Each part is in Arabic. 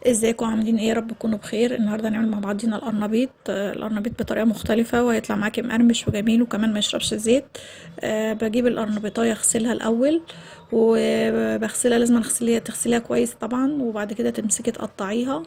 ازيكم عاملين ايه؟ يا رب تكونوا بخير. النهارده هنعمل مع بعضينا القرنبيط. القرنبيط بطريقه مختلفه وهيطلع معاكي مقرمش وجميل وكمان ما يشربش زيت. بجيب القرنبيطايه اغسلها الاول، وبغسلها لازم تغسليها كويس طبعا، وبعد كده تمسكي تقطعيها.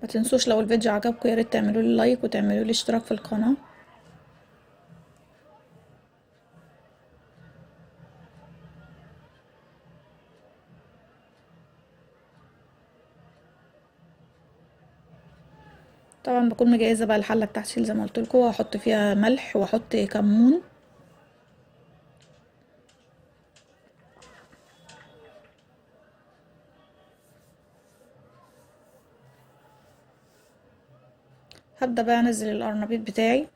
ما تنسوش لو الفيديو عجبكم يا ريت تعملوا لي لايك وتعملوا لي اشتراك في القناه. طبعا بكون مجهزه بقى الحله بتاعتي زي ما قلت لكم، وهحط فيها ملح واحط كمون. هبدا بقى انزل القرنبيط بتاعي.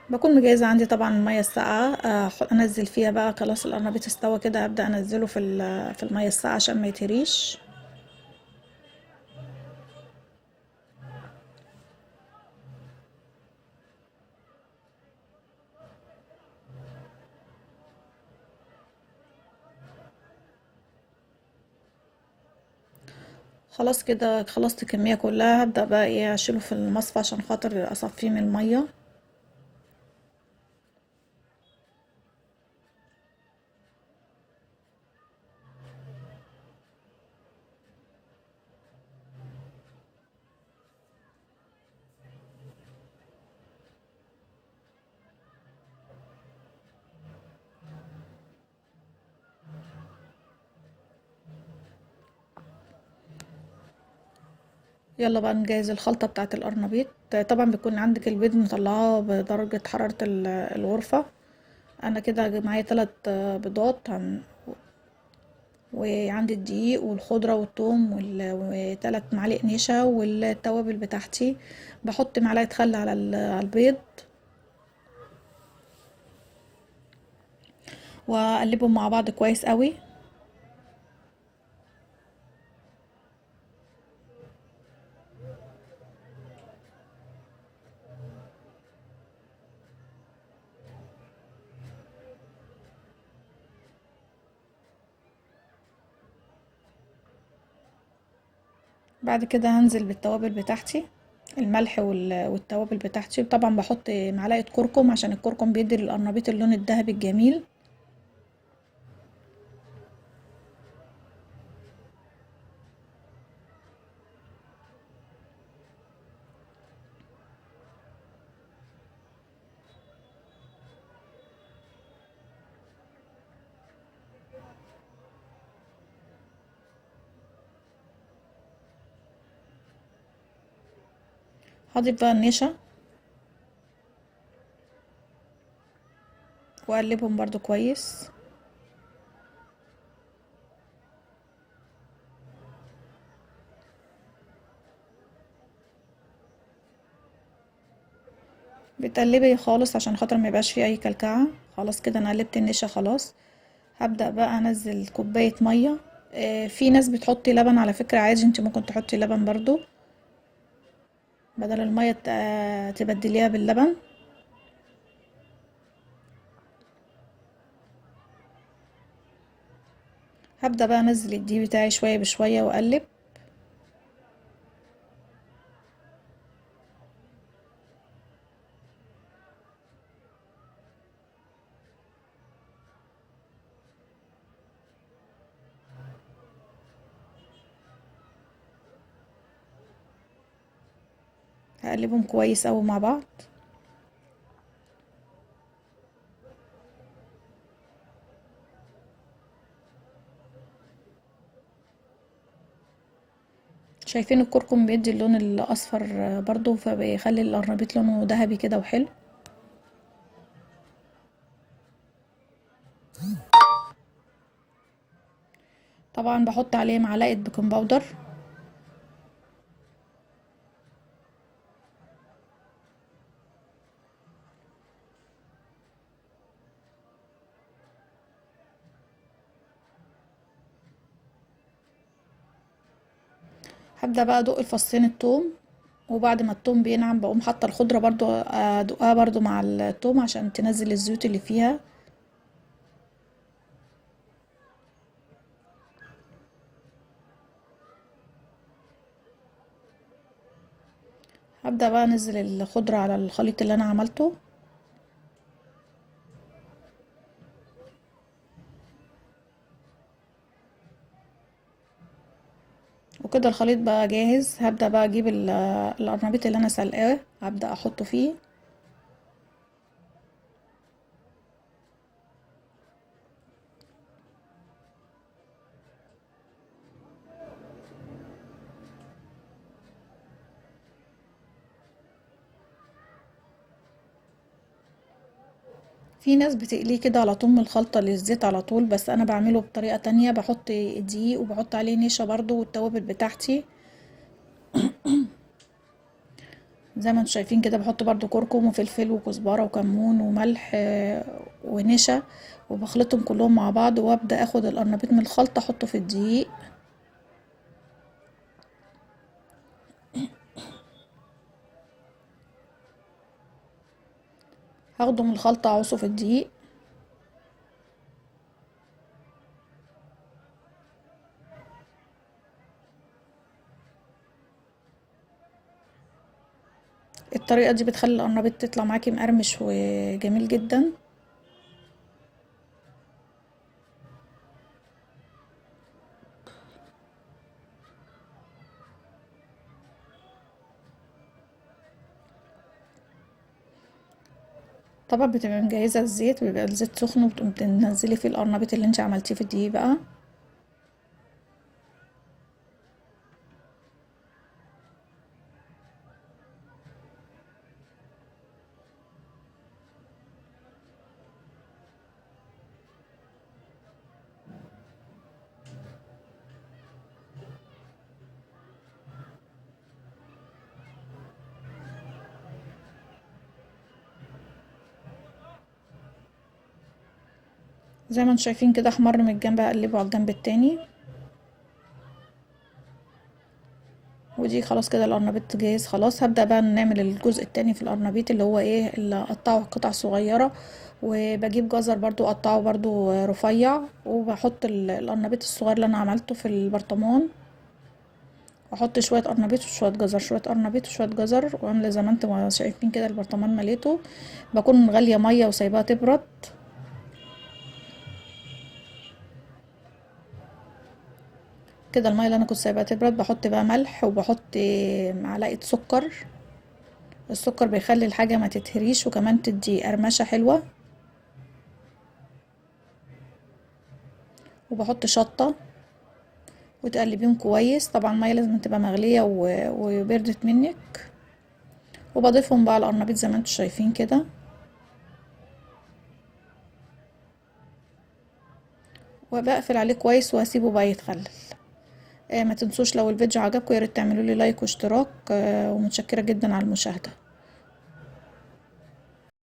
بكون مجهزة عندي طبعا المية الساقعة، انزل فيها بقى. خلاص القرنبيط استوى كده، ابدأ انزله في المية الساقعة عشان ما يتهريش. خلاص كده خلصت الكمية كلها، هبدأ بقى ايه اشيله في المصفى عشان خاطر اصفيه من المية. يلا بقى نجهز الخلطة بتاعة القرنبيط. طبعا بيكون عندك البيض مطلعاه بدرجة حرارة الغرفة. انا كده معايا 3 بيضات وعندي الدقيق والخضرة والثوم و3 معالق نشا والتوابل بتاعتي. بحط معلقة خل على البيض واقلبهم مع بعض كويس قوي. بعد كده هنزل بالتوابل بتاعتي، الملح والتوابل بتاعتي. طبعا بحط معلقة كركم عشان الكركم بيدي للقرنبيط اللون الذهبي الجميل. هضيف بقى النشا واقلبهم برضو كويس. بتقلبي خالص عشان خاطر ما يبقاش فيه اي كلكعة. خلاص كده انا قلبت النشا خلاص. هبدأ بقى انزل كوباية مية. في ناس بتحطي لبن على فكرة، عادي انت ممكن تحطي لبن برضو بدل المية، تبدليها باللبن. هبدأ بقى انزل الدقيق بتاعي شوية بشوية واقلب. هقلبهم كويس اوي مع بعض. شايفين الكركم بيدي اللون الاصفر برضو، فبيخلي القرنبيط لونه ذهبي كده وحلو. طبعا بحط عليه معلقه بيكنج باودر. هبدأ بقى ادق الفصين التوم، وبعد ما التوم بينعم بقوم حاطه الخضره برضو ادقها برضو مع التوم عشان تنزل الزيوت اللي فيها. هبدأ بقى انزل الخضره على الخليط اللي انا عملته، وكده الخليط بقى جاهز. هبدأ بقى اجيب القرنبيط اللي انا سلقاه، هبدأ احطه فيه. في ناس بتقليه كده على طول من الخلطة للزيت على طول، بس انا بعمله بطريقة تانية، بحط دقيق وبحط عليه نشا برضو والتوابل بتاعتي. زي ما انتم شايفين كده، بحط برضو كركم وفلفل وكزبرة وكمون وملح ونشا، وبخلطهم كلهم مع بعض، وابدأ اخد القرنبيط من الخلطة احطه في الدقيق. هاخده من الخلطة اعوصه في الدقيق. الطريقة دي بتخلي القرنبيط تطلع معاكي مقرمش وجميل جدا. طبعا بتبقى مجهزة الزيت، بيبقى الزيت سخن، وبتقوم تنزلي فيه القرنبيط اللي انت عملتيه في الدقيق بقى. زي ما انتم شايفين كده احمر من الجنب، هقلبه على الجنب التاني. ودي خلاص كده القرنبيط جاهز خلاص. هبدأ بقى نعمل الجزء التاني في القرنبيط، اللي هو ايه، اللي اقطعه قطع صغيرة، وبجيب جزر برضو اقطعه برضو رفيع، وبحط القرنبيط الصغير اللي انا عملته في البرطمان، واحط شوية قرنبيط وشوية جزر، شوية قرنبيط وشوية جزر، وعاملة زي ما انتم شايفين كده البرطمان مليته. بكون مغلية مية وسايباها تبرد. كده المية اللي انا كنت سايباها تبرد، بحط بقى ملح وبحط معلقة سكر. السكر بيخلي الحاجة ما تتهريش، وكمان تدي قرمشة حلوة. وبحط شطة وتقلبيهم كويس. طبعا المية لازم تبقى مغلية وبردت منك. وبضيفهم بقى على القرنبيط زي ما انتم شايفين كده، وبقفل عليه كويس وهسيبه بقى يتخلل. ما تنسوش لو الفيديو عجبكم ياريت تعملوا لي لايك واشتراك، ومتشكرة جدا على المشاهدة.